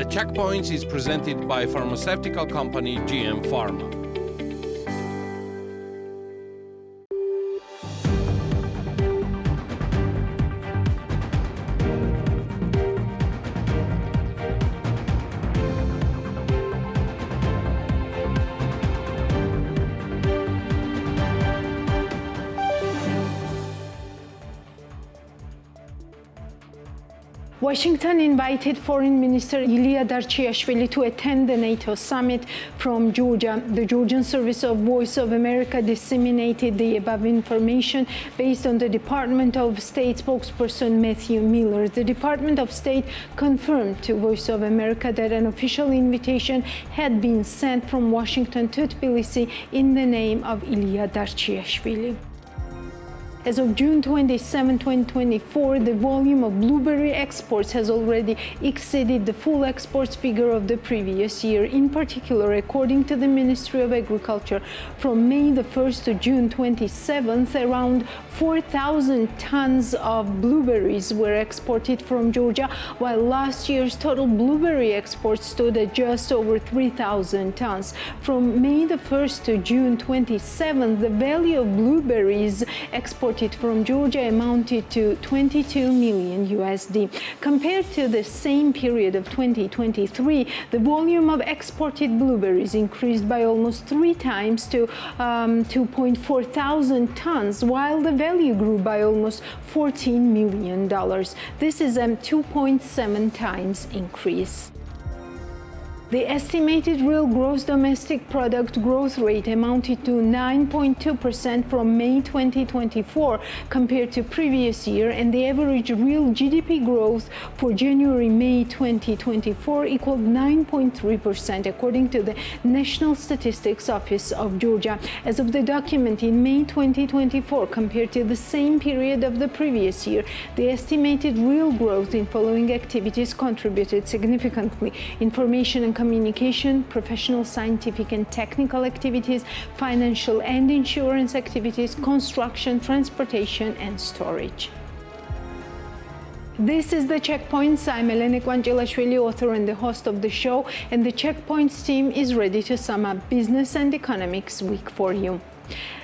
The Checkpoints is presented by pharmaceutical company GM Pharma. Washington invited Foreign Minister Ilia Darchiashvili to attend the NATO summit from Georgia. The Georgian service of Voice of America disseminated the above information based on the Department of State spokesperson Matthew Miller. The Department of State confirmed to Voice of America that an official invitation had been sent from Washington to Tbilisi in the name of Ilia Darchiashvili. As of June 27, 2024, the volume of blueberry exports has already exceeded the full exports figure of the previous year. In particular, according to the Ministry of Agriculture, from May the 1st to June 27th, around 4,000 tons of blueberries were exported from Georgia, while last year's total blueberry exports stood at just over 3,000 tons. From May the 1st to June 27th, the value of blueberries exported from Georgia amounted to 22 million USD. Compared to the same period of 2023, the volume of exported blueberries increased by almost 3 times to 2.4 thousand tons, while the value grew by almost $14 million. This is a 2.7 times increase. The estimated real gross domestic product growth rate amounted to 9.2% from May 2024 compared to previous year, and the average real GDP growth for January-May 2024 equaled 9.3% according to the National Statistics Office of Georgia. As of the document in May 2024 compared to the same period of the previous year, the estimated real growth in following activities contributed significantly: information and communication, professional, scientific and technical activities, financial and insurance activities, construction, transportation and storage. This is The Checkpoints. I'm Elena Kvanchilashvili, author and the host of the show, and the Checkpoints team is ready to sum up Business and Economics Week for you.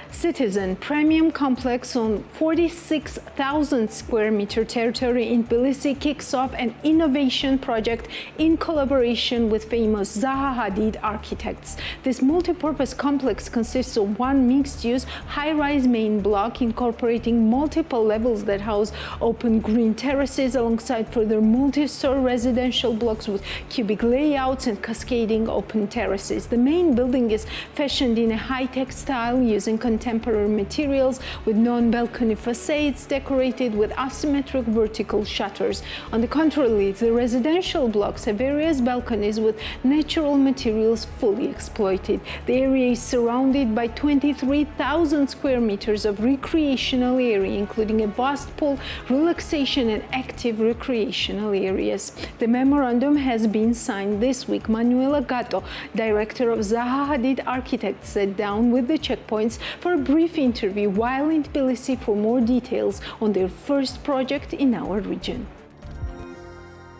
Citizen Premium Complex on 46,000 square meter territory in Tbilisi kicks off an innovation project in collaboration with famous Zaha Hadid architects. This multi-purpose complex consists of one mixed-use high-rise main block incorporating multiple levels that house open green terraces alongside further multi-story residential blocks with cubic layouts and cascading open terraces. The main building is fashioned in a high-tech style using contemporary materials with non-balcony facades decorated with asymmetric vertical shutters. On the contrary, the residential blocks have various balconies with natural materials fully exploited. The area is surrounded by 23,000 square meters of recreational area, including a vast pool, relaxation and active recreational areas. The memorandum has been signed this week. Manuela Gatto, director of Zaha Hadid Architects, sat down with the Checkpoints for a brief interview while in Tbilisi for more details on their first project in our region.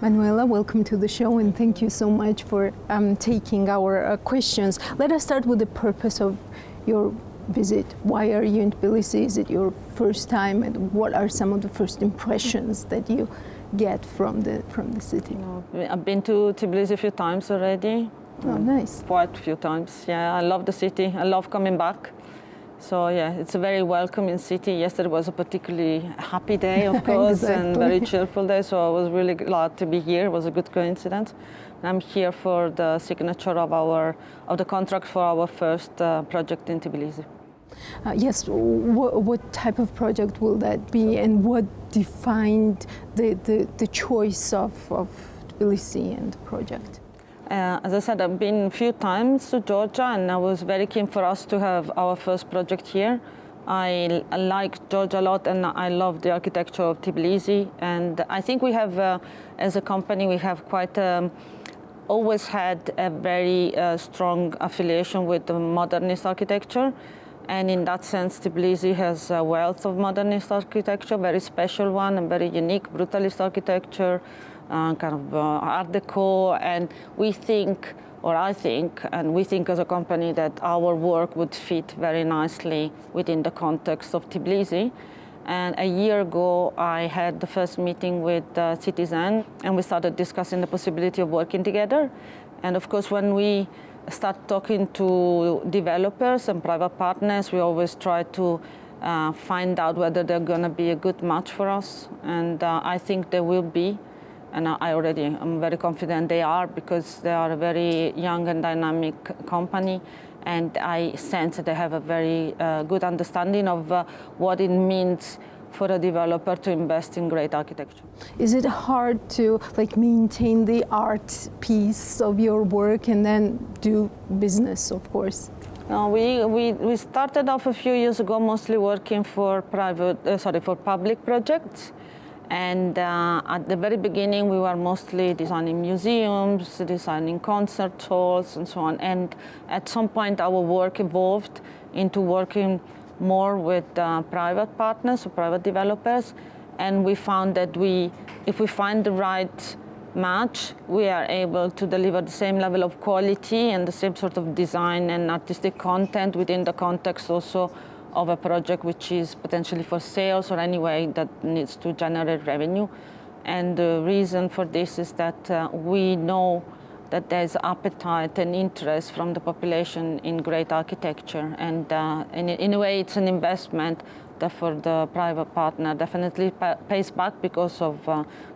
Manuela, welcome to the show and thank you so much for taking our questions. Let us start with the purpose of your visit. Why are you in Tbilisi? Is it your first time, and what are some of the first impressions that you get from the city? I've been to Tbilisi a few times already. Oh, nice. Quite a few times. Yeah, I love the city. I love coming back. So yeah, it's a very welcoming city. Yesterday was a particularly happy day, of course, Exactly. and very cheerful day. So I was really glad to be here. It was a good coincidence. I'm here for the signature of the contract for our first project in Tbilisi. Yes, what type of project will that be, and what defined the choice of Tbilisi and the project? As I said, I've been a few times to Georgia, and I was very keen for us to have our first project here. I like Georgia a lot, and I love the architecture of Tbilisi. And I think we have, as a company, we have quite always had a very strong affiliation with the modernist architecture. And in that sense, Tbilisi has a wealth of modernist architecture, very special one, and very unique brutalist architecture, kind of Art Deco, and we think, or I think, and we think as a company that our work would fit very nicely within the context of Tbilisi. And a year ago, I had the first meeting with Citizen, and we started discussing the possibility of working together. And of course, when we start talking to developers and private partners, we always try to find out whether they're going to be a good match for us. And I think they will be. And I'm very confident they are, because they are a very young and dynamic company. And I sense that they have a very good understanding of what it means for a developer to invest in great architecture. Is it hard to maintain the art piece of your work and then do business, of course? No, we started off a few years ago mostly working for public projects. And at the very beginning, we were mostly designing museums, designing concert halls, and so on. And at some point, our work evolved into working more with private partners or private developers. And we found that if we find the right match, we are able to deliver the same level of quality and the same sort of design and artistic content within the context also of a project which is potentially for sales or any way that needs to generate revenue. And the reason for this is that we know that there's appetite and interest from the population in great architecture. And in a way, it's an investment that for the private partner definitely pays back because of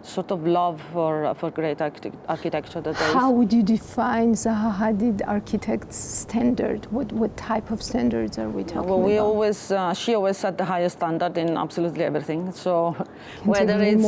sort of love for great architecture that there is. How would you define Zaha Hadid architect's standard? What type of standards are we talking about? She always set the highest standard in absolutely everything. So whether it's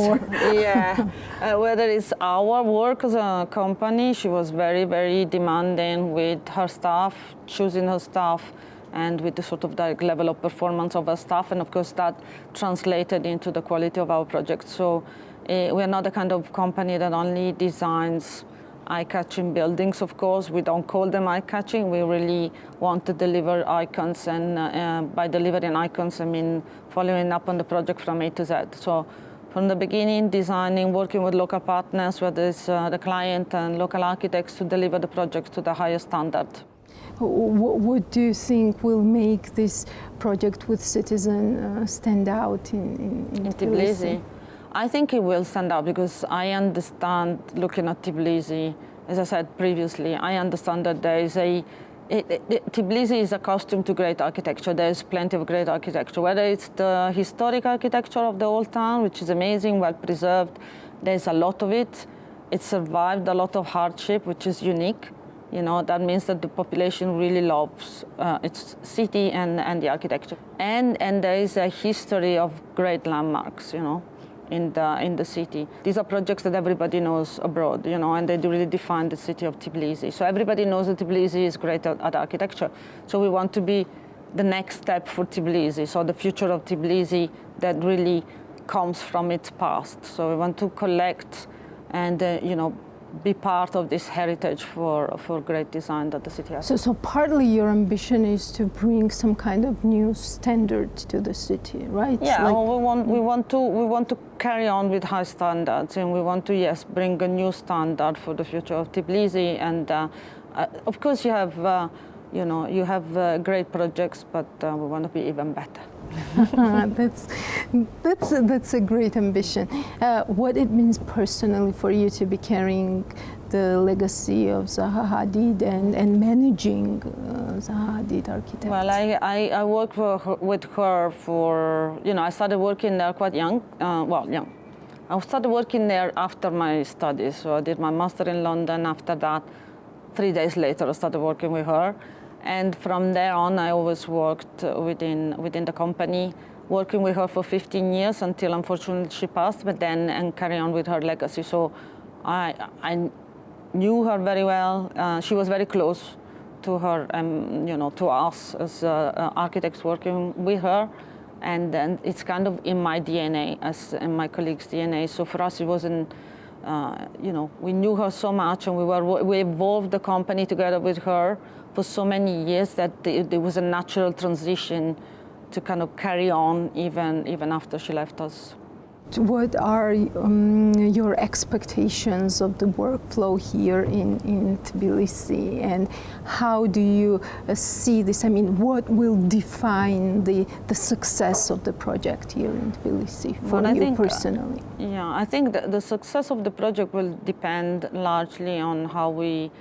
whether it's our work as a company, she was very, very demanding with her staff, choosing her staff, and with the sort of the level of performance of our staff, and of course that translated into the quality of our project. So we're not the kind of company that only designs eye-catching buildings, of course. We don't call them eye-catching. We really want to deliver icons, and by delivering icons, I mean following up on the project from A to Z. So from the beginning, designing, working with local partners, whether it's the client and local architects, to deliver the projects to the highest standard. What do you think will make this project with Citizen stand out in Tbilisi? I think it will stand out because I understand, looking at Tbilisi, as I said previously, I understand that there is Tbilisi is accustomed to great architecture. There's plenty of great architecture, whether it's the historic architecture of the old town, which is amazing, well preserved. There's a lot of it. It survived a lot of hardship, which is unique. You know, that means that the population really loves its city and the architecture. And there is a history of great landmarks, you know, in the city. These are projects that everybody knows abroad, you know, and they do really define the city of Tbilisi. So everybody knows that Tbilisi is great at architecture. So we want to be the next step for Tbilisi, so the future of Tbilisi that really comes from its past. So we want to collect and, you know, be part of this heritage for great design that the city has. So partly your ambition is to bring some kind of new standard to the city, right? Yeah, we want to carry on with high standards, and we want to bring a new standard for the future of Tbilisi. And of course, you have great projects, but we want to be even better. That's a great ambition. What it means personally for you to be carrying the legacy of Zaha Hadid and managing Zaha Hadid Architects? Well, I worked with her for, you know, I started working there quite young. Young. I started working there after my studies. So I did my master in London. After that, 3 days later, I started working with her. And from there on, I always worked within the company, working with her for 15 years until, unfortunately, she passed, but then and carry on with her legacy. So I knew her very well. She was very close to her, you know, to us as architects working with her. And then it's kind of in my DNA, as in my colleagues' DNA. So for us, it wasn't, you know, we knew her so much, and we evolved the company together with her for so many years that there was a natural transition to kind of carry on even after she left us. What are your expectations of the workflow here in Tbilisi, and how do you see this? I mean, what will define the success of the project here in Tbilisi for you personally? Yeah, I think the success of the project will depend largely on how we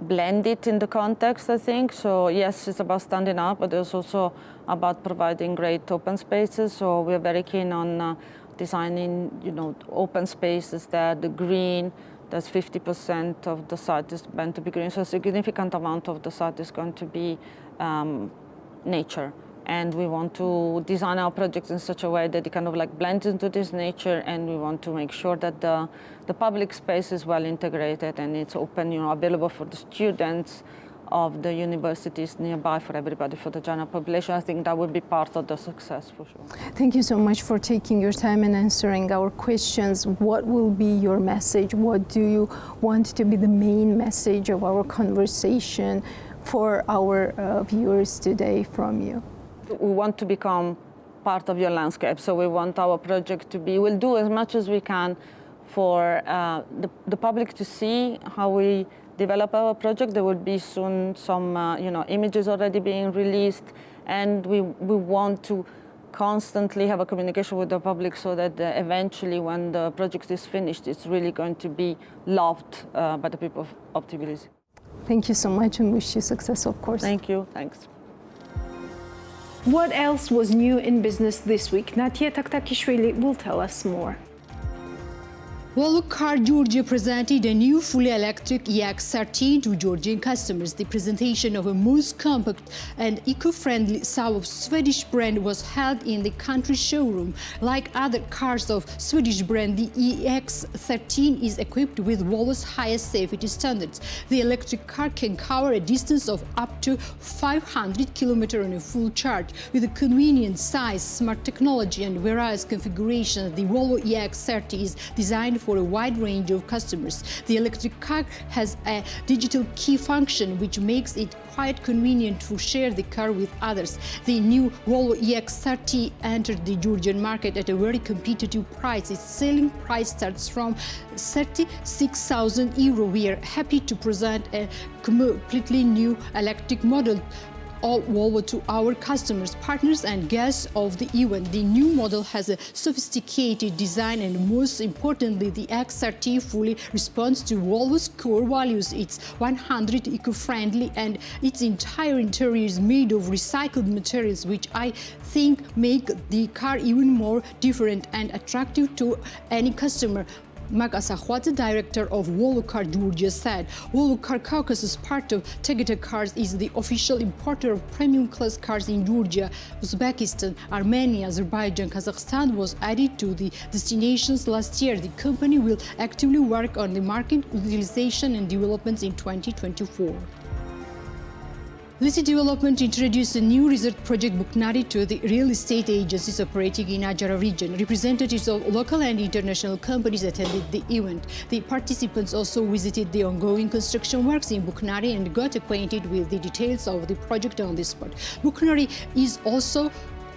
blend it in the context, I think. So yes, it's about standing up, but it's also about providing great open spaces. So we're very keen on designing, open spaces that the green, that's 50% of the site is meant to be green. So a significant amount of the site is going to be nature. And we want to design our projects in such a way that it kind of like blends into this nature, and we want to make sure that the public space is well integrated and it's open, available for the students of the universities nearby, for everybody, for the general population. I think that would be part of the success for sure. Thank you so much for taking your time and answering our questions. What will be your message? What do you want to be the main message of our conversation for our viewers today from you? We want to become part of your landscape. So we want our project to be, we'll do as much as we can for the public to see how we develop our project. There will be soon some images already being released, and we want to constantly have a communication with the public so that eventually when the project is finished, it's really going to be loved by the people of Tbilisi. Thank you so much, and wish you success, of course. Thank you, thanks. What else was new in business this week? Natia Taktakishvili will tell us more. Volvo Car Georgia presented a new fully electric EX13 to Georgian customers. The presentation of a most compact and eco-friendly sub of Swedish brand was held in the country showroom. Like other cars of Swedish brand, the EX13 is equipped with Volvo's highest safety standards. The electric car can cover a distance of up to 500 km on a full charge. With a convenient size, smart technology and various configurations, the Volvo EX30 is designed for a wide range of customers. The electric car has a digital key function which makes it quite convenient to share the car with others. The new Volvo EX30 entered the Georgian market at a very competitive price. Its selling price starts from 36,000 euro. We are happy to present a completely new electric model all Volvo to our customers, partners and guests of the event. The new model has a sophisticated design, and most importantly, the EX30 fully responds to Volvo's core values. It's 100% eco-friendly, and its entire interior is made of recycled materials, which I think make the car even more different and attractive to any customer. Mark Asahwat, director of Volvo Car Georgia, said Volvo Car Caucasus, part of Tegeta Cars, is the official importer of premium class cars in Georgia. Uzbekistan, Armenia, Azerbaijan, Kazakhstan was added to the destinations last year. The company will actively work on the market utilization and developments in 2024. Lisi Development introduced a new resort project Buknari to the real estate agencies operating in Ajara region. Representatives of local and international companies attended the event. The participants also visited the ongoing construction works in Buknari and got acquainted with the details of the project on the spot. Buknari is also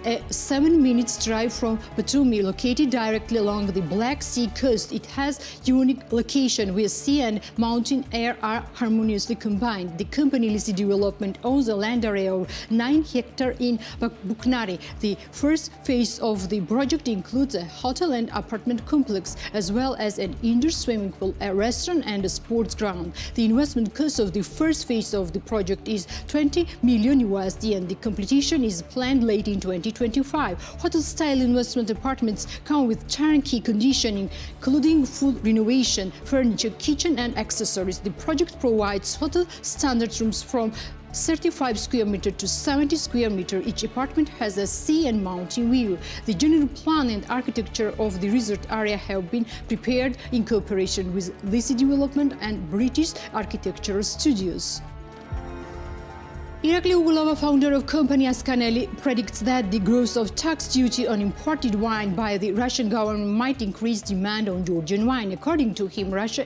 a 7-minute drive from Batumi, located directly along the Black Sea coast. It has unique location where sea and mountain air are harmoniously combined. The company Lisi Development owns a land area of 9 hectares in Buknari. The first phase of the project includes a hotel and apartment complex, as well as an indoor swimming pool, a restaurant and a sports ground. The investment cost of the first phase of the project is $20 million USD, and the completion is planned late in 2025. Hotel-style investment apartments come with turnkey conditioning, including full renovation, furniture, kitchen and accessories. The project provides hotel standard rooms from 35 square meter to 70 square meter. Each apartment has a sea and mountain view. The general plan and architecture of the resort area have been prepared in cooperation with Lisi Development and British Architectural Studios. Irakli Ugulova, founder of company Askaneli, predicts that the growth of tax duty on imported wine by the Russian government might increase demand on Georgian wine. According to him, Russia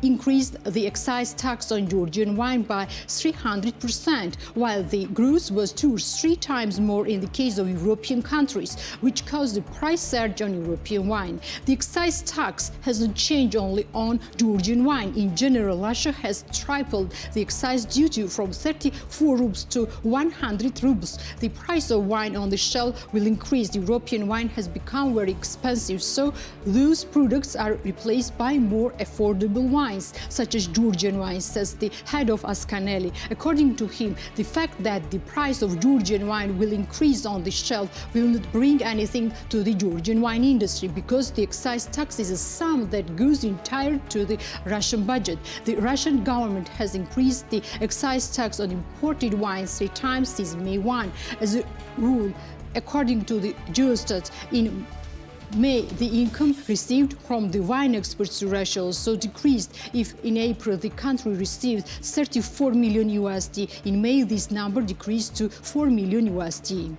increased the excise tax on Georgian wine by 300%, while the growth was 2 or 3 times more in the case of European countries, which caused a price surge on European wine. The excise tax hasn't changed only on Georgian wine. In general, Russia has tripled the excise duty from 34 rubles to 100 rubles. The price of wine on the shelf will increase. The European wine has become very expensive, so those products are replaced by more affordable wines, such as Georgian wine, says the head of Ascanelli. According to him, the fact that the price of Georgian wine will increase on the shelf will not bring anything to the Georgian wine industry, because the excise tax is a sum that goes entirely to the Russian budget. The Russian government has increased the excise tax on imported wines 3 times since May 1. As a rule, according to the Eurostat, in May, the income received from the wine exports to Russia also decreased. If in April the country received 34 million USD, in May this number decreased to 4 million USD.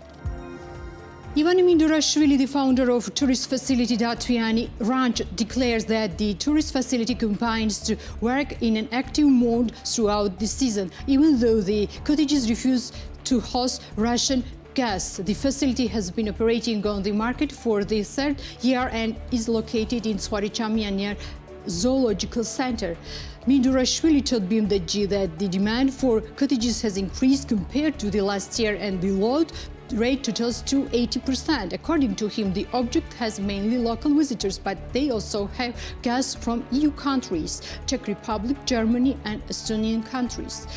Ivan Mindurashvili, the founder of tourist facility Datviani Ranch, declares that the tourist facility combines to work in an active mode throughout the season, even though the cottages refuse to host Russian guests. The facility has been operating on the market for the 3rd year and is located in Swarichamia near Zoological Center. Mindurashvili told BMDG that the demand for cottages has increased compared to the last year and the load rate totals to 80%. According to him, the object has mainly local visitors, but they also have guests from EU countries, Czech Republic, Germany and Estonian countries.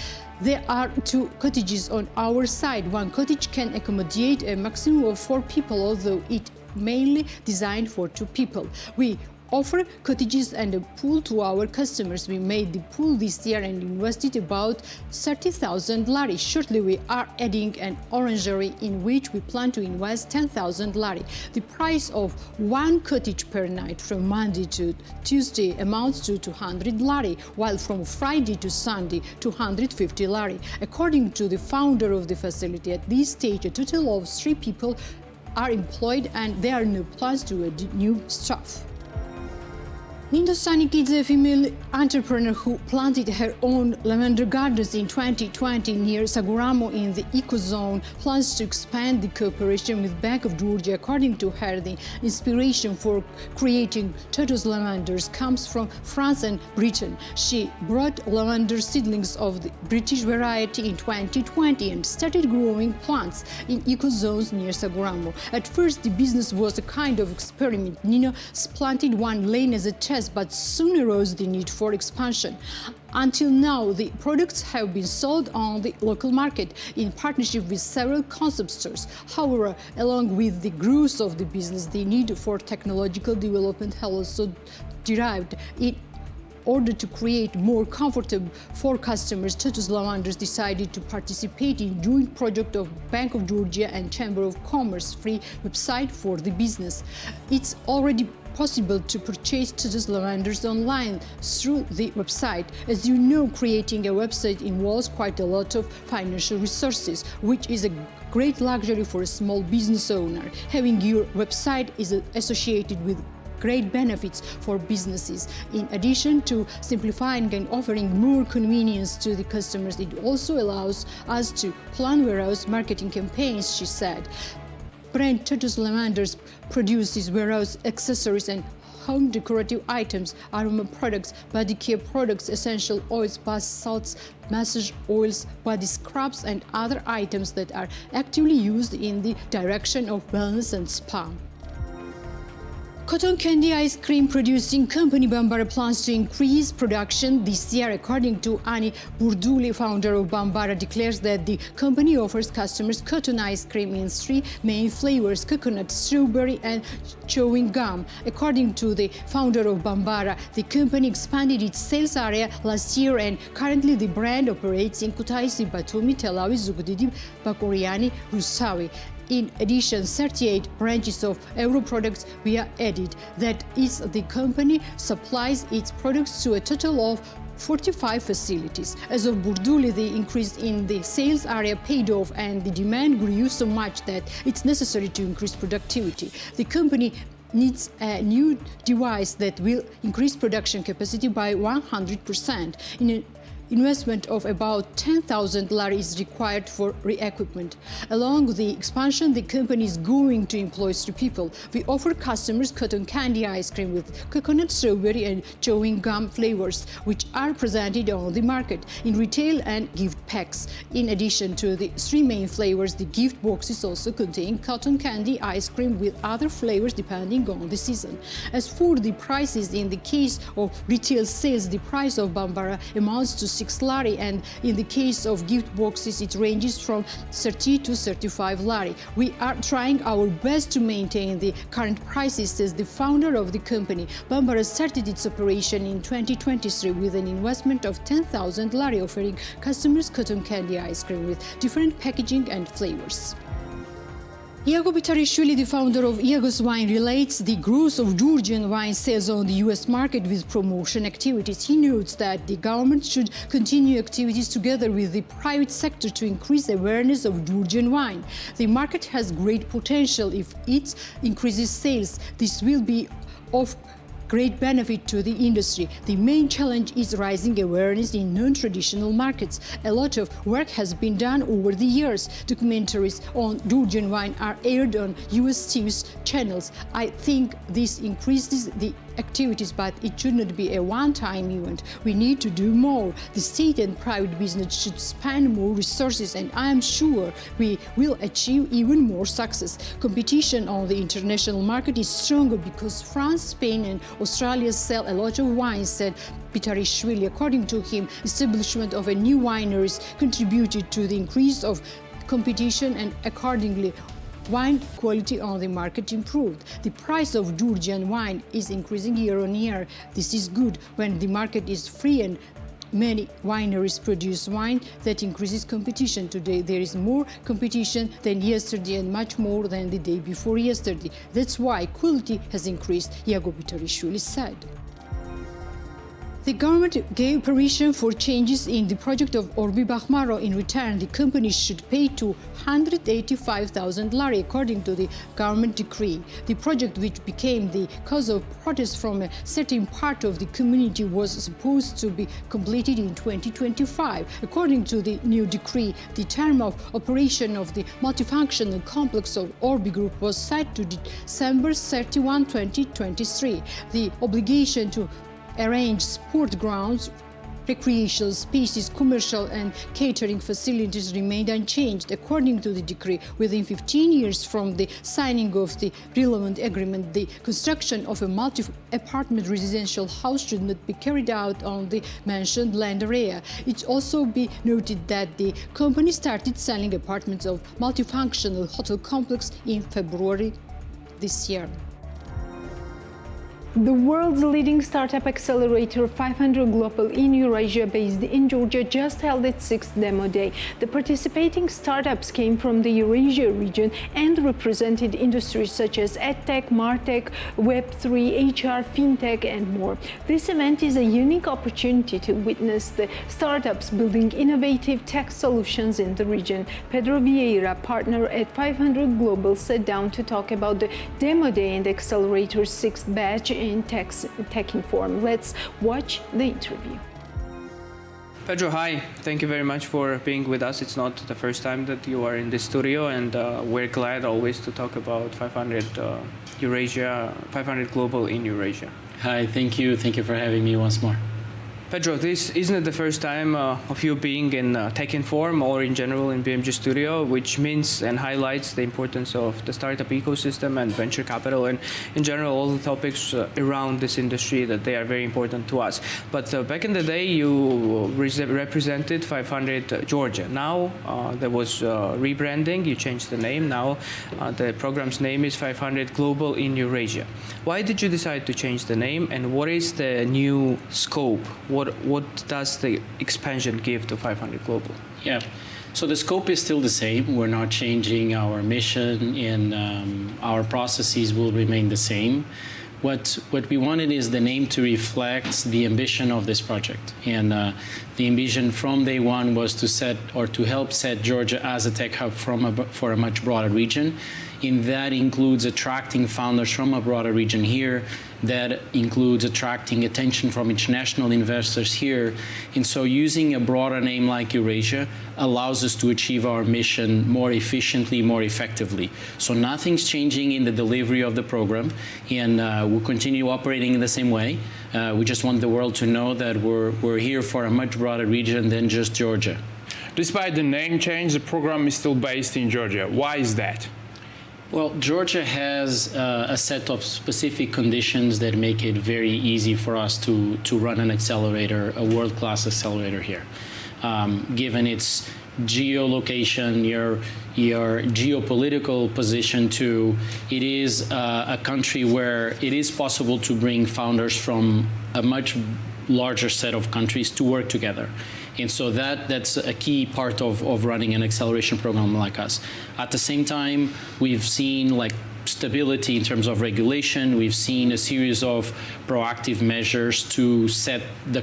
There are 2 cottages on our side. One cottage can accommodate a maximum of 4 people, although it mainly designed for 2 people. We offer cottages and a pool to our customers. We made the pool this year and invested about 30,000 lari. Shortly, we are adding an orangery in which we plan to invest 10,000 lari. The price of 1 cottage per night from Monday to Tuesday amounts to 200 lari, while from Friday to Sunday, 250 lari. According to the founder of the facility, at this stage, a total of 3 people are employed and there are no plans to add new staff. Hindustani Kids, a female entrepreneur who planted her own lavender gardens in 2020 near Saguramo in the eco-zone, plans to expand the cooperation with Bank of Georgia. According to her, the inspiration for creating Totos lavenders comes from France and Britain. She brought lavender seedlings of the British variety in 2020 and started growing plants in eco-zones near Saguramo. At first, the business was a kind of experiment. Nino planted 1 lane as a test, but soon arose the need for expansion. Until now, the products have been sold on the local market in partnership with several concept stores. However, along with the growth of the business, the need for technological development has also derived. In order to create more comfortable for customers, Totos Lavenders decided to participate in joint project of Bank of Georgia and Chamber of Commerce free website for the business. It's already possible to purchase Totos Lavenders online through the website. As you know, creating a website involves quite a lot of financial resources, which is a great luxury for a small business owner. Having your website is associated with great benefits for businesses. In addition to simplifying and offering more convenience to the customers, it also allows us to plan warehouse marketing campaigns, she said. Brand Totos Lavenders produces warehouse accessories and home decorative items, aroma products, body care products, essential oils, bath salts, massage oils, body scrubs, and other items that are actively used in the direction of wellness and spa. Cotton candy ice cream producing company Bambara plans to increase production this year. According to Ani Burduli, founder of Bambara, declares that the company offers customers cotton ice cream in 3 main flavors: coconut, strawberry, and chewing gum. According to the founder of Bambara, the company expanded its sales area last year and currently the brand operates in Kutaisi, Batumi, Tel Aviv, Zugdidi, Bakuriani, Rusawi. In addition, 38 branches of Euro products were added. That is, the company supplies its products to a total of 45 facilities. As of Burduli, the increase in the sales area paid off and the demand grew so much that it's necessary to increase productivity. The company needs a new device that will increase production capacity by 100%. In an investment of about 10,000 lari is required for re-equipment. Along the expansion, the company is going to employ 3 people. We offer customers cotton candy ice cream with coconut, strawberry and chewing gum flavors, which are presented on the market in retail and gift packs. In addition to the 3 main flavors, the gift boxes also contain cotton candy ice cream with other flavors depending on the season. As for the prices, in the case of retail sales, the price of Bambara amounts to 6 lari, and in the case of gift boxes, it ranges from 30 to 35 lari. We are trying our best to maintain the current prices, says the founder of the company. Bambara started its operation in 2023 with an investment of 10,000 lari, offering customers cotton candy ice cream with different packaging and flavors. Iago Bitarishvili, the founder of Iagos Wine, relates the growth of Georgian wine sales on the US market with promotion activities. He notes that the government should continue activities together with the private sector to increase awareness of Georgian wine. The market has great potential. If it increases sales, this will be of great benefit to the industry. The main challenge is rising awareness in non-traditional markets. A lot of work has been done over the years. Documentaries on Georgian wine are aired on US news channels. I think this increases the activities, but it should not be a one-time event. We need to do more. The state and private business should spend more resources, and I am sure we will achieve even more success. Competition on the international market is stronger because France, Spain, and Australia sell a lot of wine, said Bitarishvili. According to him, establishment of a new wineries contributed to the increase of competition, and accordingly, wine quality on the market improved. The price of Georgian wine is increasing year on year. This is good when the market is free and many wineries produce wine that increases competition. Today there is more competition than yesterday and much more than the day before yesterday. That's why quality has increased, Iago Bitarishvili said. The government gave permission for changes in the project of Orbi Bakhmaro. In return, the company should pay 285,000 lari, according to the government decree. The project, which became the cause of protest from a certain part of the community, was supposed to be completed in 2025. According to the new decree, the term of operation of the multifunctional complex of Orbi Group was set to December 31, 2023. The obligation to arrange sport grounds, recreational spaces, commercial and catering facilities remained unchanged. According to the decree, within 15 years from the signing of the relevant agreement, the construction of a multi-apartment residential house should not be carried out on the mentioned land area. It also be noted that the company started selling apartments of multifunctional hotel complex in February this year. The world's leading startup accelerator 500 Global in Eurasia, based in Georgia, just held its 6th demo day. The participating startups came from the Eurasia region and represented industries such as EdTech, MarTech, Web3, HR, FinTech, and more. This event is a unique opportunity to witness the startups building innovative tech solutions in the region. Pedro Vieira, partner at 500 Global, sat down to talk about the demo day and the accelerator's 6th batch in Techinform. Let's watch the interview. Pedro, hi. Thank you very much for being with us. It's not the first time that you are in the studio, and we're glad always to talk about 500 Global in Eurasia. Hi, thank you. Thank you for having me once more. Pedro, this isn't the first time of you being in Techinform or in general in BMG Studio, which means and highlights the importance of the startup ecosystem and venture capital, and in general all the topics around this industry, that they are very important to us. But back in the day, you represented 500 Georgia. Now there was rebranding, you changed the name. Now the program's name is 500 Global in Eurasia. Why did you decide to change the name, and what is the new scope? What does the expansion give to 500 Global? Yeah, so the scope is still the same. We're not changing our mission, and our processes will remain the same. What we wanted is the name to reflect the ambition of this project. And the ambition from day one was to set, or to help set, Georgia as a tech hub for a much broader region. and that includes attracting founders from a broader region here. That includes attracting attention from international investors here. And so using a broader name like Eurasia allows us to achieve our mission more efficiently, more effectively. So nothing's changing in the delivery of the program, and we'll continue operating in the same way. We just want the world to know that we're here for a much broader region than just Georgia. Despite the name change, the program is still based in Georgia. Why is that? Well, Georgia has a set of specific conditions that make it very easy for us to run an accelerator, a world-class accelerator here. Given its geolocation, your geopolitical position too, it is a country where it is possible to bring founders from a much larger set of countries to work together. And so that's a key part of running an acceleration program like us. At the same time, we've seen like stability in terms of regulation. We've seen a series of proactive measures to set the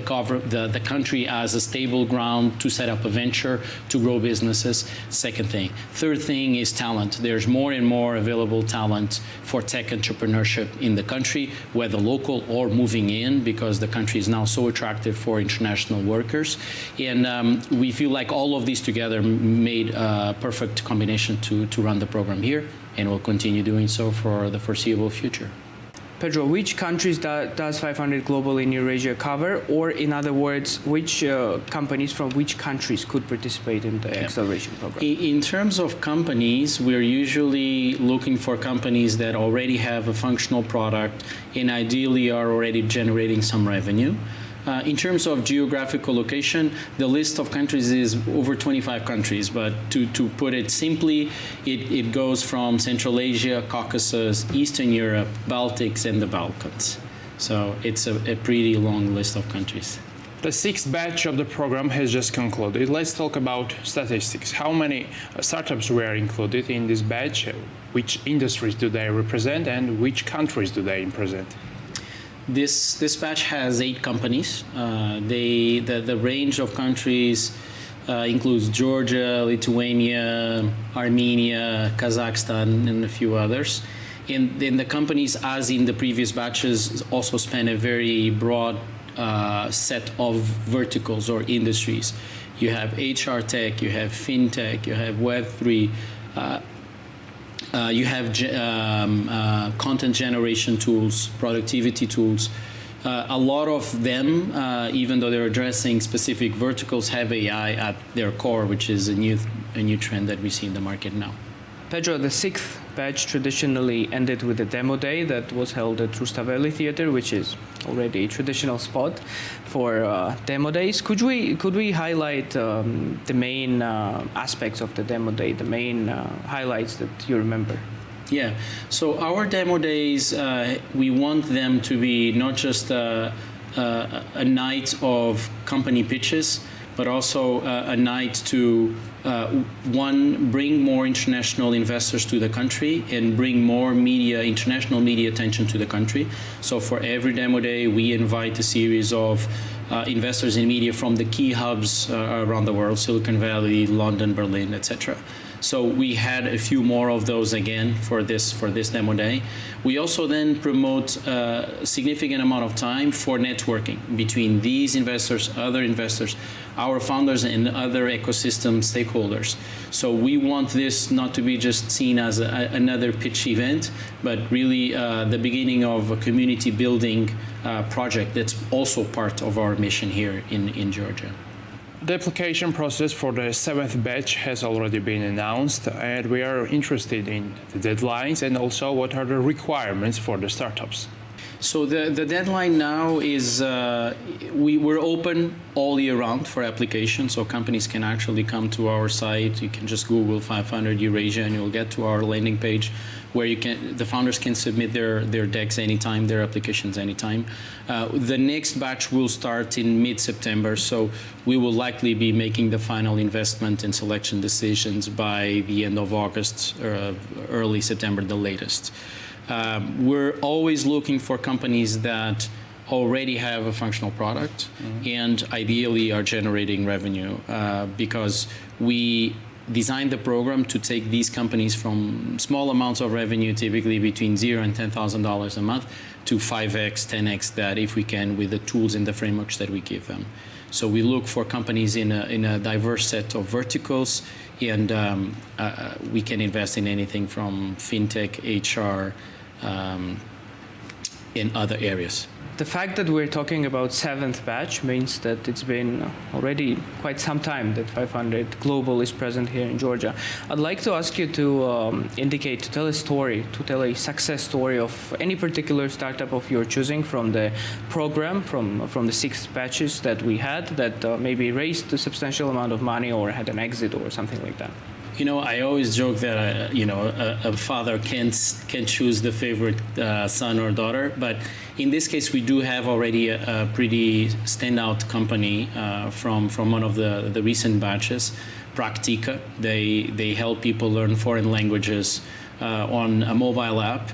country as a stable ground to set up a venture, to grow businesses. Second thing. Third thing is talent. There's more and more available talent for tech entrepreneurship in the country, whether local or moving in, because the country is now so attractive for international workers. And we feel like all of these together made a perfect combination to run the program here, and we'll continue doing so for the foreseeable future. Pedro, which countries does 500 Global in Eurasia cover? Or in other words, which companies from which countries could participate in the acceleration program? In terms of companies, we're usually looking for companies that already have a functional product and ideally are already generating some revenue. In terms of geographical location, the list of countries is over 25 countries, but to put it simply, it goes from Central Asia, Caucasus, Eastern Europe, Baltics, and the Balkans. So it's a pretty long list of countries. The sixth batch of the program has just concluded. Let's talk about statistics. How many startups were included in this batch? Which industries do they represent, and which countries do they represent? This batch has 8 companies. The range of countries includes Georgia, Lithuania, Armenia, Kazakhstan, and a few others. And then the companies, as in the previous batches, also span a very broad set of verticals or industries. You have HR tech, you have fintech, you have Web3, you have content generation tools, productivity tools. A lot of them, even though they're addressing specific verticals, have AI at their core, which is a new trend that we see in the market now. Pedro, the sixth batch traditionally ended with a demo day that was held at Rustaveli Theater, which is already a traditional spot for demo days. Could we highlight the main aspects of the demo day, the main highlights that you remember? Yeah, so our demo days, we want them to be not just a night of company pitches, but also a night to bring more international investors to the country and bring more international media attention to the country. So for every demo day, we invite a series of investors in media from the key hubs around the world, Silicon Valley, London, Berlin, etc. So we had a few more of those again for this demo day. We also then promote a significant amount of time for networking between these investors, other investors, our founders, and other ecosystem stakeholders. So we want this not to be just seen as another pitch event, but really the beginning of a community building project that's also part of our mission here in Georgia. The application process for the 7th batch has already been announced, and we are interested in the deadlines and also what are the requirements for the startups. So the deadline now is we're open all year round for applications, so companies can actually come to our site. You can just Google 500 Eurasia and you'll get to our landing page where the founders can submit their decks anytime, their applications anytime. The next batch will start in mid-September, so we will likely be making the final investment and selection decisions by the end of August, early September, the latest. We're always looking for companies that already have a functional product and ideally are generating revenue because we designed the program to take these companies from small amounts of revenue, typically between $0 and $10,000 a month, to 5x, 10x that if we can with the tools and the frameworks that we give them. So we look for companies in a diverse set of verticals, and we can invest in anything from fintech, HR, in other areas. The fact that we're talking about 7th batch means that it's been already quite some time that 500 Global is present here in Georgia. I'd like to ask you to to tell a story, to tell a success story of any particular startup of your choosing from the program, from the 6 batches that we had that maybe raised a substantial amount of money or had an exit or something like that. You know, I always joke that a father can't choose the favorite son or daughter, but in this case, we do have already a pretty standout company from one of the recent batches, Praktika. They help people learn foreign languages on a mobile app.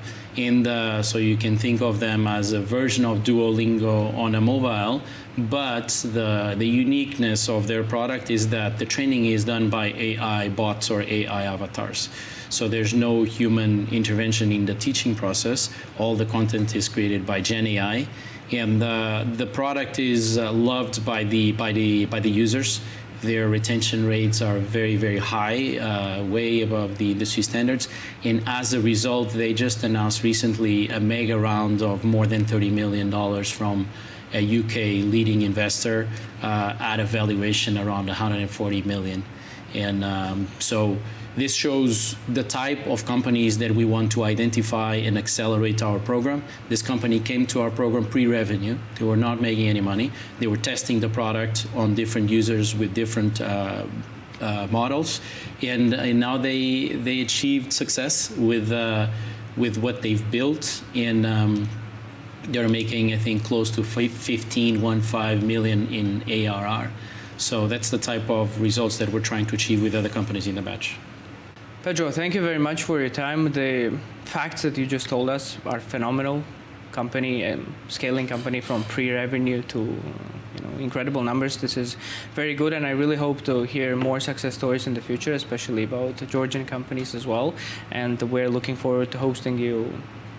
So you can think of them as a version of Duolingo on a mobile, but the uniqueness of their product is that the training is done by AI bots or AI avatars. So there's no human intervention in the teaching process. All the content is created by Gen AI, and the product is loved by the users. Their retention rates are very, very high, way above the industry standards. And as a result, they just announced recently a mega round of more than $30 million from a UK leading investor at a valuation around 140 million. And so this shows the type of companies that we want to identify and accelerate our program. This company came to our program pre-revenue. They were not making any money. They were testing the product on different users with different models, and now they achieved success with what they've built, and they're making, I think, close to 15 million in ARR. So that's the type of results that we're trying to achieve with other companies in the batch. Pedro, thank you very much for your time. The facts that you just told us are phenomenal. Company and scaling company from pre-revenue to incredible numbers. This is very good, and I really hope to hear more success stories in the future, especially about Georgian companies as well. And we're looking forward to hosting you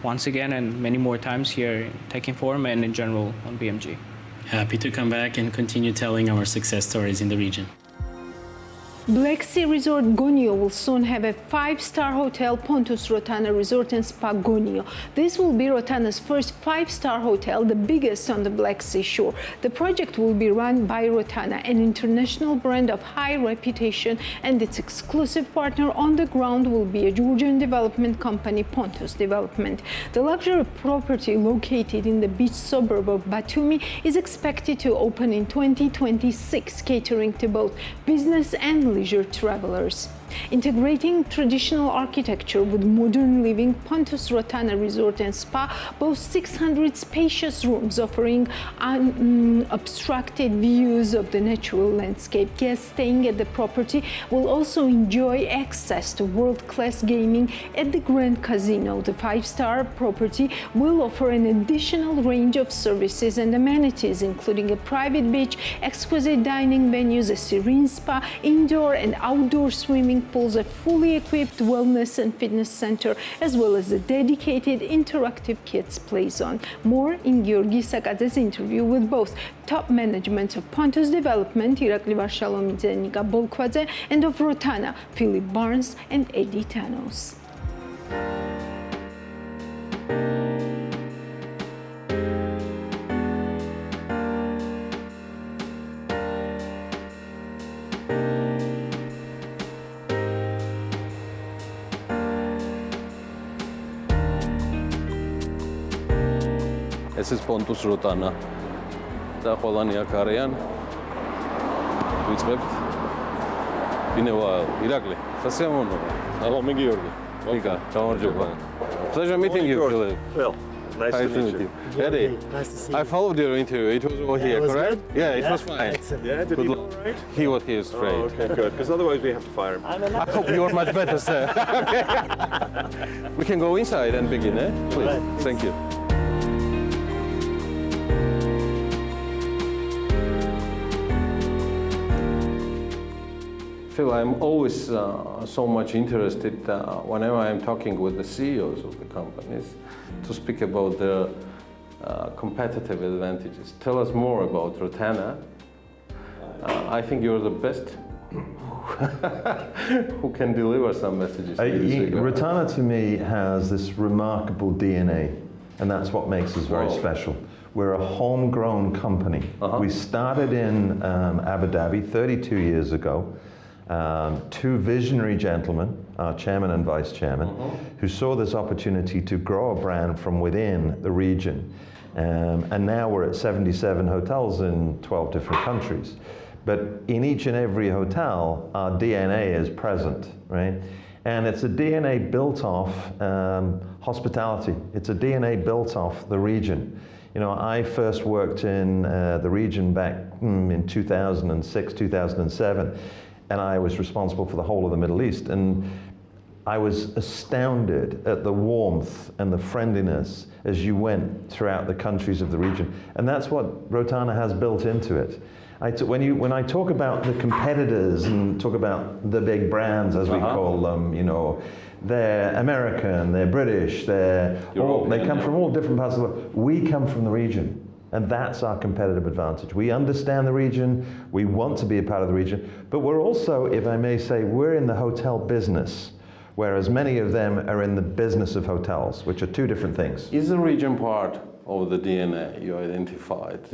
once again and many more times here in Tech Inform and in general on BMG. Happy to come back and continue telling our success stories in the region. Black Sea Resort Gonio will soon have a 5-star hotel, Pontus Rotana Resort and Spa Gonio. This will be Rotana's first 5-star hotel, the biggest on the Black Sea shore. The project will be run by Rotana, an international brand of high reputation, and its exclusive partner on the ground will be a Georgian development company, Pontus Development. The luxury property located in the beach suburb of Batumi is expected to open in 2026, catering to both business and leisure travelers. Integrating traditional architecture with modern living, Pontus Rotana Resort and Spa boasts 600 spacious rooms offering unobstructed views of the natural landscape. Guests staying at the property will also enjoy access to world-class gaming at the Grand Casino. The 5-star property will offer an additional range of services and amenities, including a private beach, exquisite dining venues, a serene spa, indoor and outdoor swimming pools, a fully equipped wellness and fitness center, as well as a dedicated interactive kids play zone. More in Georgi Sakadze's interview with both top management of Pontus Development, Irakli Varshalomidze and Nika Bolkwadze, and of Rotana, Philip Barnes and Eddie Tanos. This is Pontus Rotana. Da ყველანი აქ არიან. ვიწყებთ. Been a while. Irakli, სასიამოვნო. Salome Georgi. Nika, გამარჯობა. Pleasure meeting you, Philip. Phil, nice to meet you. Eddie, Nice to see you. I followed your interview. It was over here, it was correct? good? Yeah, it was fine. Excellent. Yeah, did Good he do luck. all right? He was straight. Oh, okay, good. Because otherwise we have to fire him. I hope you're much better, sir. Okay. We can go inside and begin, eh? Please. Right. Thank you. Phil, I'm always so much interested whenever I'm talking with the CEOs of the companies to speak about their competitive advantages. Tell us more about Rotana. I think you're the best who can deliver some messages. Rotana to me has this remarkable DNA, and that's what makes us very special. We're a homegrown company. We started in Abu Dhabi 32 years ago. Two visionary gentlemen, our chairman and vice chairman, who saw this opportunity to grow a brand from within the region. And now we're at 77 hotels in 12 different countries. But in each and every hotel, our DNA is present, right? And it's a DNA built off hospitality. It's a DNA built off the region. You know, I first worked in the region back in 2006, 2007, and I was responsible for the whole of the Middle East. And I was astounded at the warmth and the friendliness as you went throughout the countries of the region. And that's what Rotana has built into it. When I talk about the competitors and talk about the big brands, as we call them, you know, they're American, they're British, they come from all different parts of the world. We come from the region. And that's our competitive advantage. We understand the region, we want to be a part of the region, but we're also, if I may say, we're in the hotel business, whereas many of them are in the business of hotels, which are two different things. Is the region part of the DNA you identified?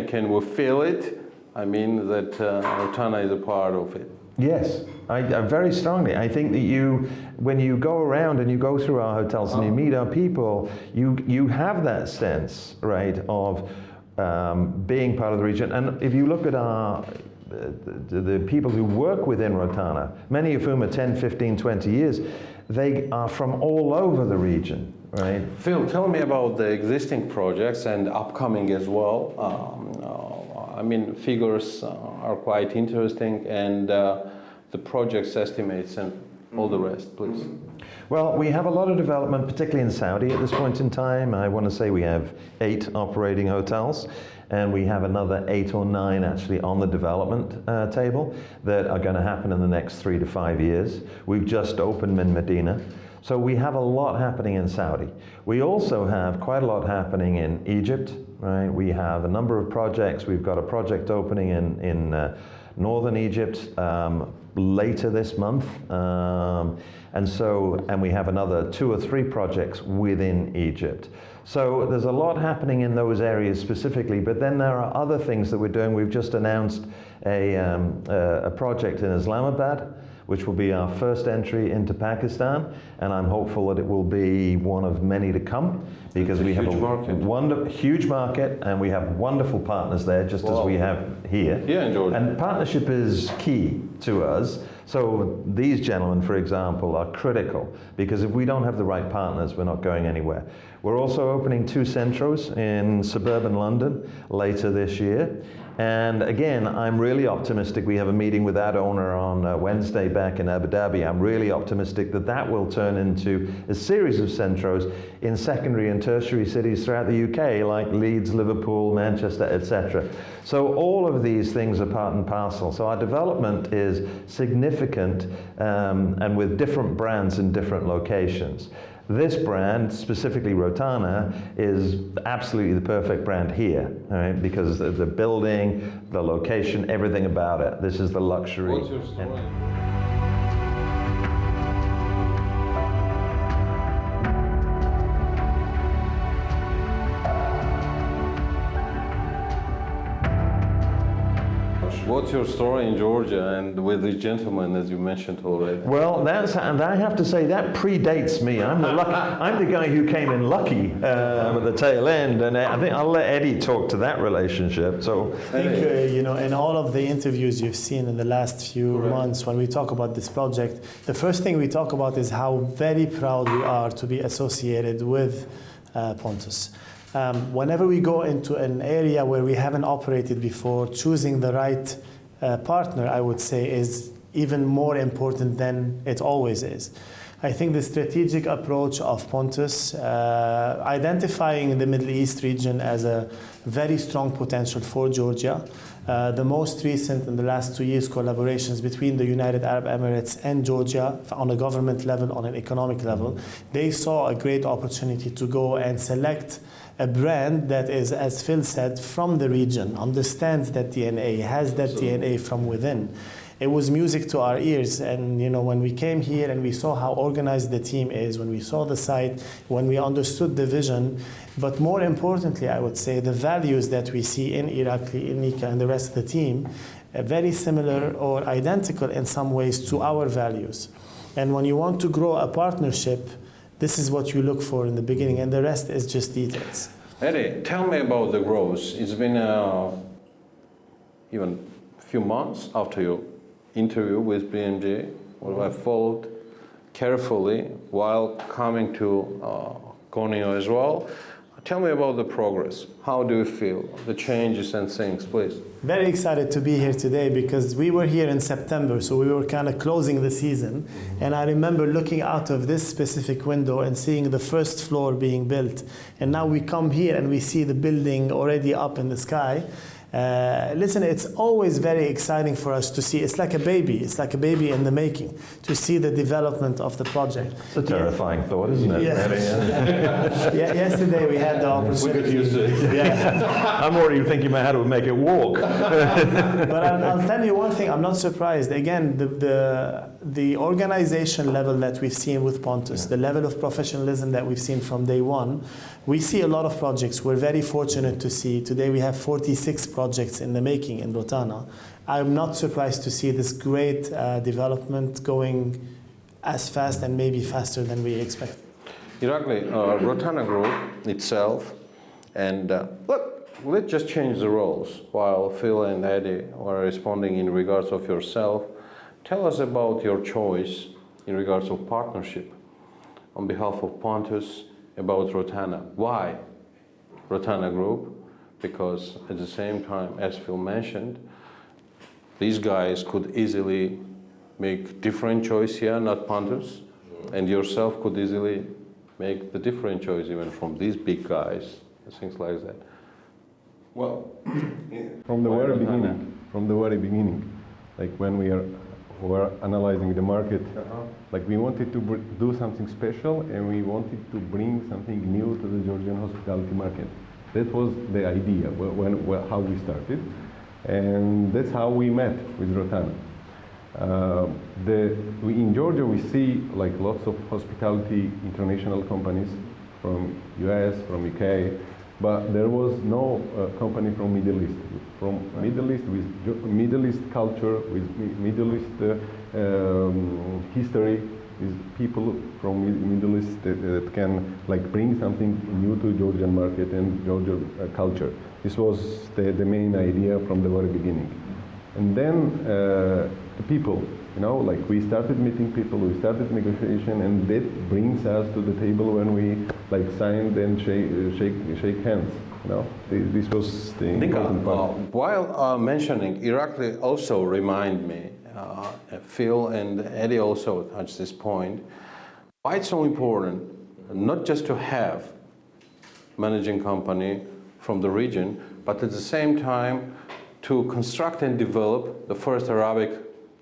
Can we feel it? I mean that Rotana is a part of it. Yes, I very strongly. I think that when you go around and you go through our hotels and you meet our people, you have that sense, right, of being part of the region. And if you look at the people who work within Rotana, many of whom are 10, 15, 20 years, they are from all over the region, right? Phil, tell me about the existing projects and upcoming as well. I mean, figures are quite interesting, and the project's estimates and all the rest, please. Well, we have a lot of development, particularly in Saudi at this point in time. I want to say we have 8 operating hotels, and we have another 8 or 9 actually on the development table that are going to happen in the next 3 to 5 years. We've just opened in Medina. So we have a lot happening in Saudi. We also have quite a lot happening in Egypt, right? We have a number of projects. We've got a project opening in northern Egypt later this month. And we have another 2 or 3 projects within Egypt. So there's a lot happening in those areas specifically, but then there are other things that we're doing. We've just announced a project in Islamabad, which will be our first entry into Pakistan, and I'm hopeful that it will be one of many to come, because we have a huge market and we have wonderful partners there, just as we have here. Yeah, in Georgia. And partnership is key to us. So these gentlemen, for example, are critical, because if we don't have the right partners, we're not going anywhere. We're also opening 2 centros in suburban London later this year. And again, I'm really optimistic. We have a meeting with that owner on Wednesday back in Abu Dhabi. I'm really optimistic that that will turn into a series of centros in secondary and tertiary cities throughout the UK, like Leeds, Liverpool, Manchester, etc. So all of these things are part and parcel. So our development is significant and with different brands in different locations. This brand, specifically Rotana, is absolutely the perfect brand here, right? Because the building, the location, everything about it. This is the luxury. What's your story? What's your story in Georgia and with the gentleman, as you mentioned already? Well, and I have to say that predates me. I'm the guy who came in lucky at the tail end, and I think I'll let Eddie talk to that relationship. So I think you know, in all of the interviews you've seen in the last few months, when we talk about this project, the first thing we talk about is how very proud we are to be associated with Pontus. Whenever we go into an area where we haven't operated before, choosing the right partner, I would say, is even more important than it always is. I think the strategic approach of Pontus, identifying the Middle East region as a very strong potential for Georgia, the most recent in the last 2 years collaborations between the United Arab Emirates and Georgia on a government level, on an economic level, they saw a great opportunity to go and select a brand that is, as Phil said, from the region, understands that DNA, has that DNA from within. It was music to our ears, and when we came here and we saw how organized the team is, when we saw the site, when we understood the vision, but more importantly, I would say the values that we see in Irakli, in Nika, and the rest of the team, very similar or identical in some ways to our values. And when you want to grow a partnership, this is what you look for in the beginning, and the rest is just details. Eddie, tell me about the growth. It's been even a few months after your interview with BMG, what I followed carefully while coming to Conio as well. Tell me about the progress. How do you feel? The changes and things, please. Very excited to be here today because we were here in September, so we were kind of closing the season. And I remember looking out of this specific window and seeing the first floor being built. And now we come here and we see the building already up in the sky. Listen, it's always very exciting for us to see. It's like a baby. It's like a baby in the making to see the development of the project. It's a terrifying thought, isn't it? Yeah. Yesterday we had the opportunity. We could use it. Yeah. I'm already thinking about how to make it walk. But I'll tell you one thing. I'm not surprised. Again, the organization level that we've seen with Pontus, the level of professionalism that we've seen from day one, we see a lot of projects. We're very fortunate to see. Today we have 46 projects in the making in Rotana. I'm not surprised to see this great development going as fast and maybe faster than we expected. Irakli, Rotana Group itself, and let's just change the roles while Phil and Eddie are responding in regards of yourself. Tell us about your choice in regards of partnership on behalf of Pontus about Rotana. Why Rotana Group? Because at the same time, as Phil mentioned, these guys could easily make different choice here, not Pontus, and yourself could easily make the different choice even from these big guys, things like that. Well, from the very beginning, like when we were analyzing the market, like we wanted to do something special and we wanted to bring something new to the Georgian hospitality market. That was the idea how we started, and that's how we met with Rotana. In Georgia we see like lots of hospitality international companies from US, from UK, but there was no company from Middle East. From Middle East with Middle East culture, with Middle East history, with people from Middle East that can like bring something new to Georgian market and Georgian culture. This was the main idea from the very beginning. And then the people, like we started meeting people, we started negotiation, and that brings us to the table when we like signed and shake hands. This was the important part. While mentioning Irakli, also remind me, Phil and Eddie also touched this point, why it's so important not just to have managing company from the region, but at the same time to construct and develop the first Arabic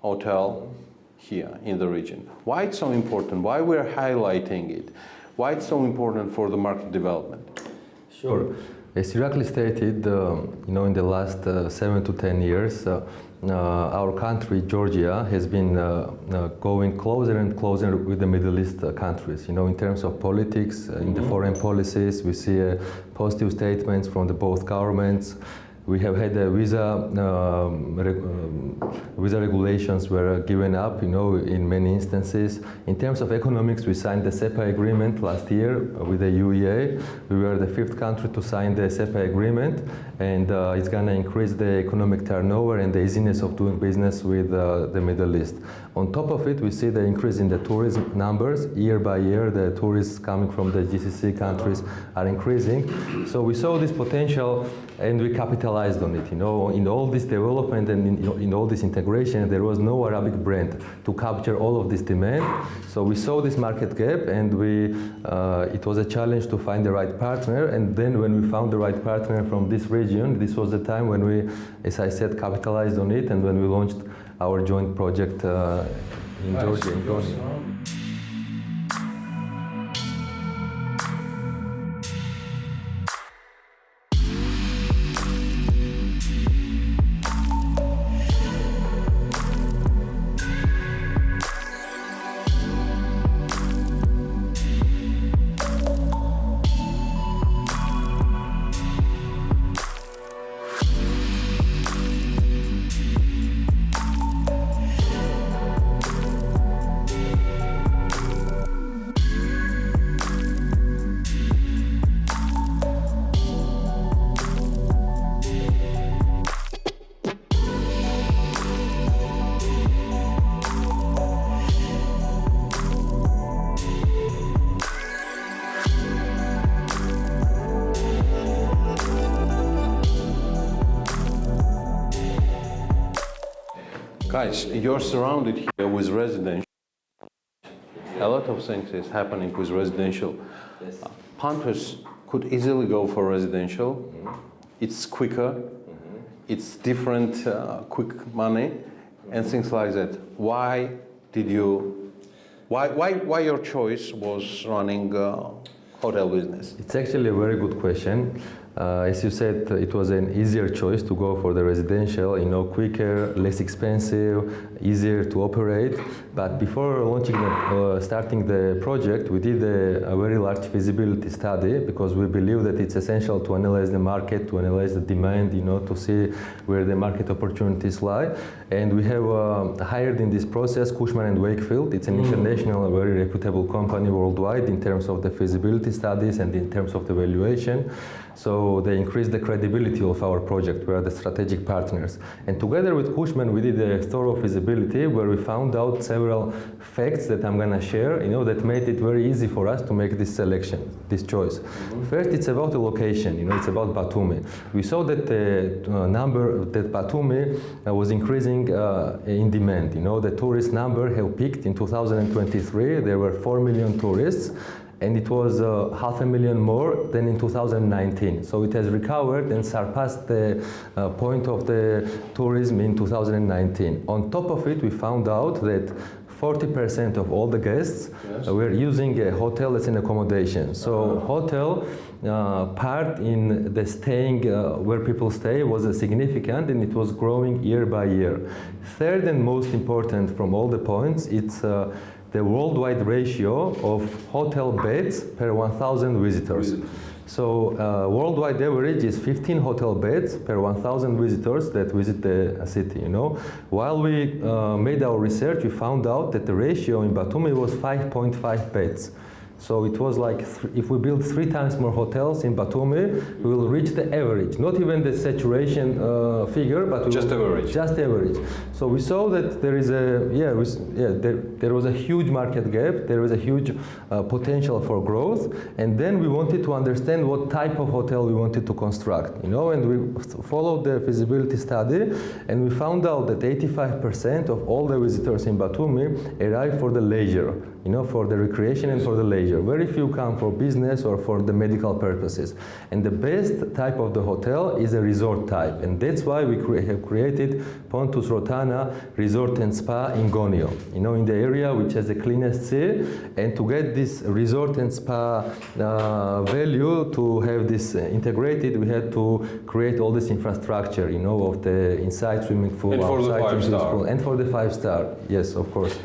hotel here in the region. Why it's so important? Why we're highlighting it? Why it's so important for the market development? Sure. As Irakli stated, in the last 7 to 10 years, our country, Georgia, has been going closer and closer with the Middle East countries. In terms of politics, in the foreign policies, we see positive statements from both governments. We have had visa regulations were given up, in many instances. In terms of economics, we signed the SEPA agreement last year with the UEA. We were the 5th country to sign the SEPA agreement, and it's going to increase the economic turnover and the easiness of doing business with the Middle East. On top of it, we see the increase in the tourism numbers. Year by year, the tourists coming from the GCC countries are increasing. So we saw this potential, and we capitalized on it. You know, in all this development and in all this integration, there was no Arabic brand to capture all of this demand. So we saw this market gap, and it was a challenge to find the right partner. And then when we found the right partner from this region, this was the time when we, as I said, capitalized on it, and when we launched our joint project in Georgia, in Goni. Guys, you're surrounded here with residential. A lot of things is happening with residential. Punters could easily go for residential. It's quicker. It's different, quick money, and things like that. Why your choice was running hotel business? It's actually a very good question. As you said, it was an easier choice to go for the residential, you know, quicker, less expensive, easier to operate. But before launching, starting the project, we did a very large feasibility study, because we believe that it's essential to analyze the market, to analyze the demand, you know, to see where the market opportunities lie. And we have hired in this process Cushman & Wakefield. It's an international, very reputable company worldwide in terms of the feasibility studies and in terms of the valuation. So they increased the credibility of our project. We are the strategic partners. And together with Cushman, we did a thorough feasibility where we found out several facts that I'm going to share, you know, that made it very easy for us to make this selection, this choice. First, it's about the location. You know, it's about Batumi. We saw that the number that Batumi was increasing in demand. You know, the tourist number have peaked in 2023. There were 4 million tourists. And it was 500,000 more than in 2019. So it has recovered and surpassed the point of the tourism in 2019. On top of it, we found out that 40% of all the guests were using a hotel as an accommodation. So hotel part in the staying where people stay was significant, and it was growing year by year. Third and most important from all the points, it's the worldwide ratio of hotel beds per 1,000 visitors. So worldwide average is 15 hotel beds per 1,000 visitors that visit the city, you know. While we made our research, we found out that the ratio in Batumi was 5.5 beds. So it was like, if we build 3 times more hotels in Batumi, we will reach the average. Not even the saturation figure, but just average. Just average. So we saw that there is there was a huge market gap. There was a huge potential for growth. And then we wanted to understand what type of hotel we wanted to construct, you know. And we followed the feasibility study, and we found out that 85% of all the visitors in Batumi arrive for the leisure, you know, for the recreation and for the leisure. Very few come for business or for the medical purposes. And the best type of the hotel is a resort type. And that's why we have created Pontus Rotana Resort and Spa in Gonio, you know, in the area which has the cleanest sea. And to get this resort and spa value, to have this integrated, we had to create all this infrastructure, you know, of the inside swimming pool, and for the 5-star. And for the 5-star, yes, of course.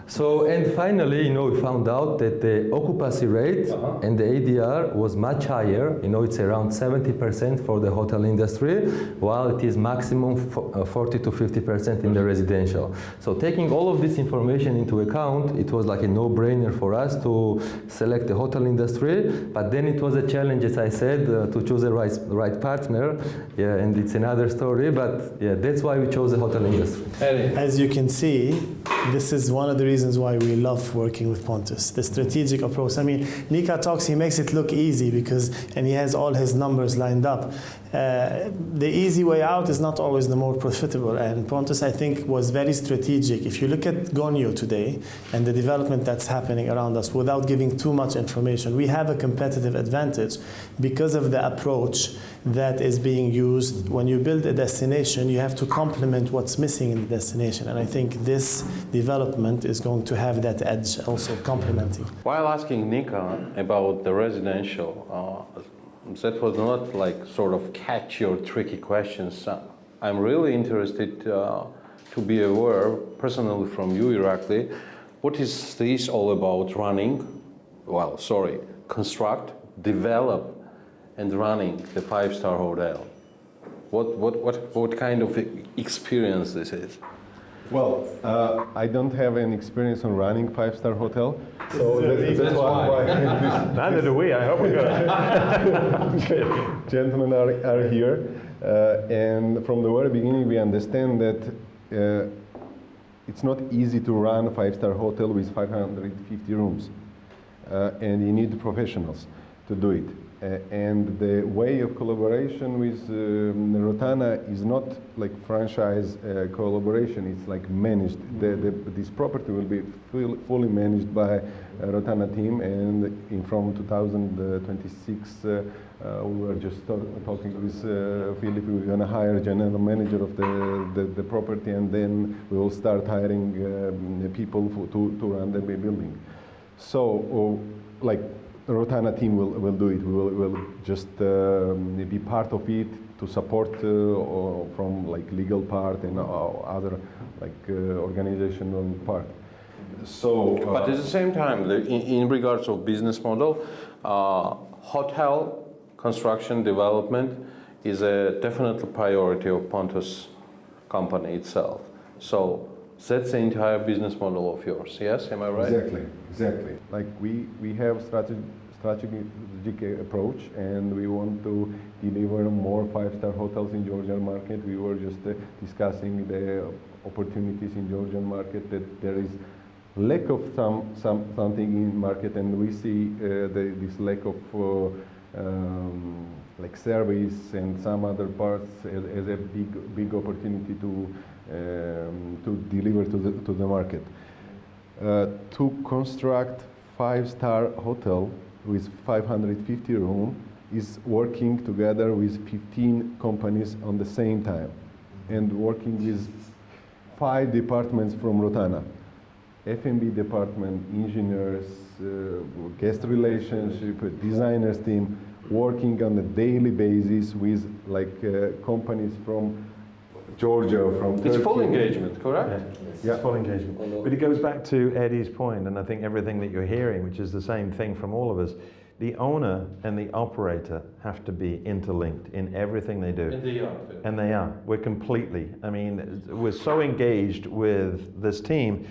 So, and finally, you know, we found out that the occupancy rate and the ADR was much higher. You know, it's around 70% for the hotel industry, while it is maximum 40 to 50% in the residential. So taking all of this information into account, it was like a no-brainer for us to select the hotel industry. But then it was a challenge, as I said, to choose the right partner. Yeah, and it's another story, but yeah, that's why we chose the hotel industry. As you can see, this is one of the reasons reasons why we love working with Pontus. The strategic approach. I mean, Nika talks, he makes it look easy and he has all his numbers lined up. The easy way out is not always the more profitable, and Pontus, I think, was very strategic. If you look at Gonyo today and the development that's happening around us, without giving too much information, we have a competitive advantage because of the approach that is being used. When you build a destination, you have to complement what's missing in the destination, and I think this development is going to have that edge also complementing. While asking Nika about the residential, that was not like sort of catch your tricky questions. I'm really interested to be aware, personally from you, Irakli, what is this all about running, construct, develop, and running the five-star hotel? What kind of experience this is? Well, I don't have any experience on running five-star hotel, so that's why Neither do we. I hope we got gentlemen are here, and from the very beginning we understand that it's not easy to run a five-star hotel with 550 rooms, and you need professionals to do it. And the way of collaboration with Rotana is not like franchise collaboration, it's like managed. This property will be fully managed by Rotana team, and from 2026 we were just talking with Philip, we're going to hire a general manager of the property, and then we will start hiring people to run the building. So the Rotana team will do it. We will just be part of it to support from like legal part and other organizational part. So, but at the same time, in regards of business model, hotel construction development is a definite priority of Pontus company itself. So that's the entire business model of yours. Yes, am I right? Exactly. Like we have strategic approach, and we want to deliver more five-star hotels in Georgian market. We were just discussing the opportunities in Georgian market, that there is lack of something in market, and we see this lack of like service and some other parts as a big opportunity to deliver to the market. To construct five-star hotel with 550 rooms is working together with 15 companies on the same time, and working with 5 departments from Rotana. F&B department, engineers, guest relationship, designers team, working on a daily basis with companies from Georgia, from Turkey. It's full engagement, correct? Yeah, it's full engagement. But it goes back to Eddie's point, and I think everything that you're hearing, which is the same thing from all of us, the owner and the operator have to be interlinked in everything they do. And they are. And they are. We're completely. I mean, we're so engaged with this team,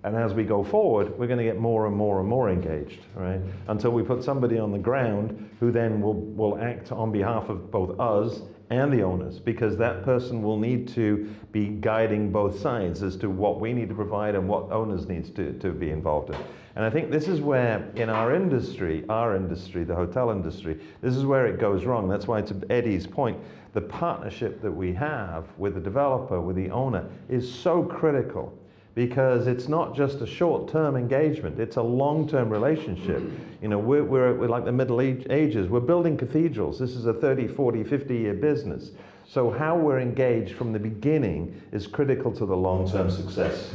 and as we go forward, we're going to get more and more and more engaged, right? Until we put somebody on the ground who then will act on behalf of both us and the owners, because that person will need to be guiding both sides as to what we need to provide and what owners needs to be involved in. And I think this is where, in our industry, the hotel industry, this is where it goes wrong. That's why, to Eddie's point, the partnership that we have with the developer, with the owner, is so critical, because it's not just a short-term engagement, it's a long-term relationship. You know, we're like the Middle Ages, we're building cathedrals. This is a 30, 40, 50-year business. So how we're engaged from the beginning is critical to the long-term success.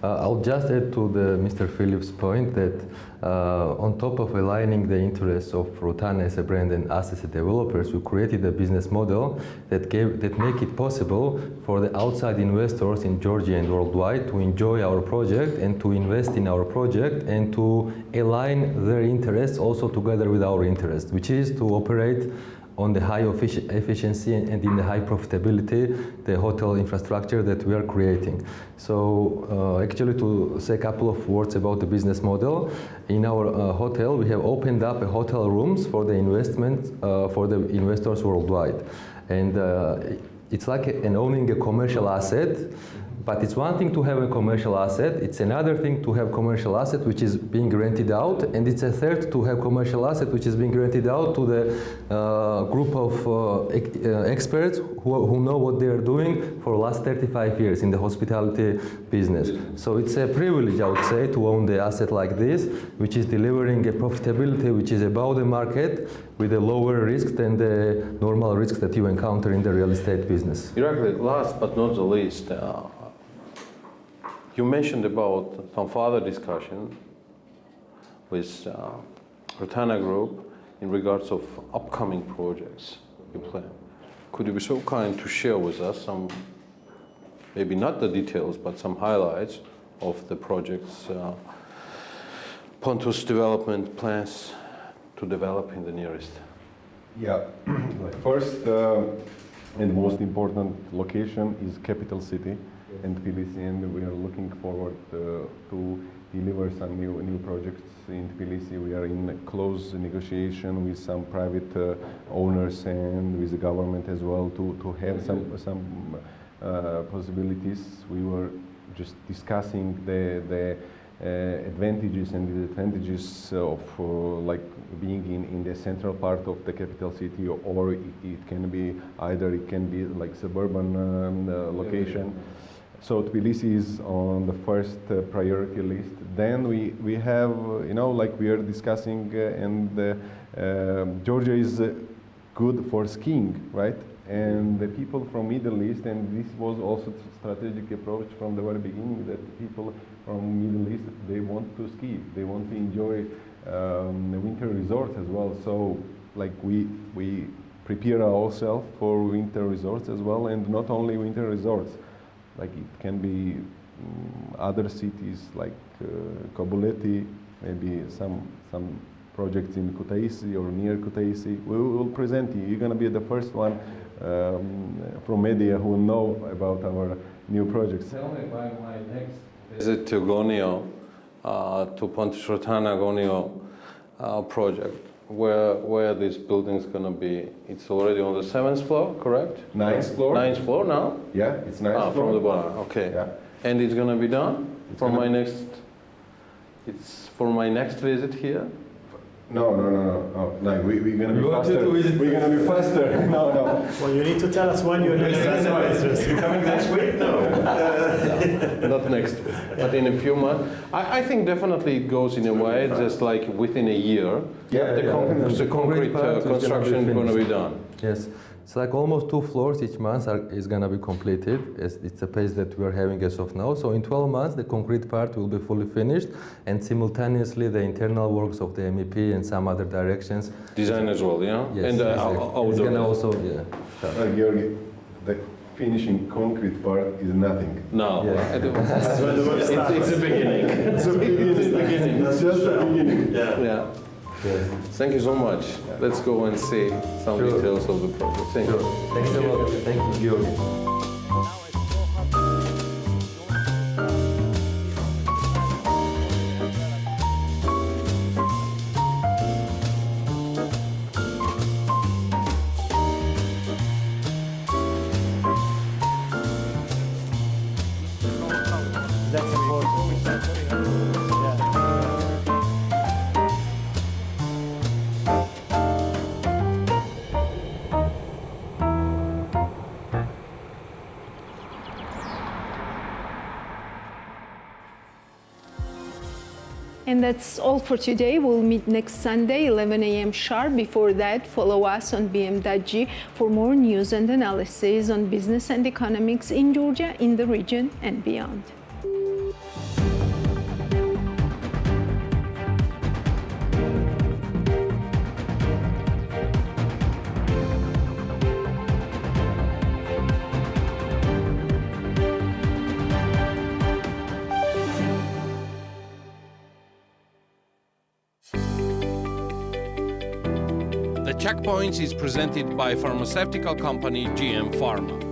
I'll just add to Mr. Phillips' point that on top of aligning the interests of Rotana as a brand and us as developers, we created a business model that make it possible for the outside investors in Georgia and worldwide to enjoy our project and to invest in our project and to align their interests also together with our interests, which is to operate on the high efficiency and in the high profitability, the hotel infrastructure that we are creating. So actually, to say a couple of words about the business model, in our hotel we have opened up hotel rooms for the investment for the investors worldwide. And it's like owning a commercial asset, But it's one thing to have a commercial asset, it's another thing to have commercial asset which is being rented out, and it's a third to have commercial asset which is being rented out to the group of experts who know what they are doing for the last 35 years in the hospitality business. So it's a privilege, I would say, to own the asset like this, which is delivering a profitability which is above the market with a lower risk than the normal risks that you encounter in the real estate business. Irakli, last but not the least, you mentioned about some further discussion with Rotana Group in regards of upcoming projects you plan. Could you be so kind to share with us some, maybe not the details, but some highlights of the projects Pontus development plans to develop in the nearest? Yeah, first and most important location is capital city and Tbilisi, and we are looking forward to deliver some new projects in Tbilisi. We are in close negotiation with some private owners and with the government as well to have some possibilities. We were just discussing the advantages and disadvantages of like being in the central part of the capital city, or it can be either it can be like suburban location. So Tbilisi is on the first priority list. Then we have, you know, like we are discussing, and Georgia is good for skiing, right? And the people from Middle East, and this was also strategic approach from the very beginning, that people from Middle East, they want to ski, they want to enjoy the winter resorts as well. So like we prepare ourselves for winter resorts as well, and not only winter resorts. Like it can be other cities like Kobuleti, maybe some projects in Kutaisi or near Kutaisi. We will present you. You're going to be the first one from media who will know about our new projects. Tell me about my next visit to Gonio, to Pontus Rotana Gonio project. Where this building is going to be? It's already on the 7th floor, correct? 9th floor. 9th floor now? Yeah, it's 9th floor. From the bottom, okay. Yeah. And it's going to be done for my next, it's for my next visit here? No, we're going to be faster. We're going to be faster. No. Well, you need to tell us when you're next visit. You're coming next week? No. Not next week, but in a few months. I think definitely it goes in a way, just like within a year, the concrete construction is going to be done. Yes. It's like almost 2 floors each month is going to be completed. It's a pace that we are having as of now. So in 12 months, the concrete part will be fully finished, and simultaneously the internal works of the MEP and some other directions. Design as well, yeah? Yes, and exactly. It's going to also, Georgi, the finishing concrete part is nothing. No. Yeah. It's the beginning. It's the beginning. That's just the beginning. Yeah. Yes. Thank you so much. Let's go and see some details of the project. Thank you. Thanks a lot. Thank you, Georgi. That's important. Yeah. And that's all for today. We'll meet next Sunday, 11 a.m. sharp. Before that, follow us on BM.G for more news and analysis on business and economics in Georgia, in the region, and beyond. The Checkpoints is presented by pharmaceutical company GM Pharma.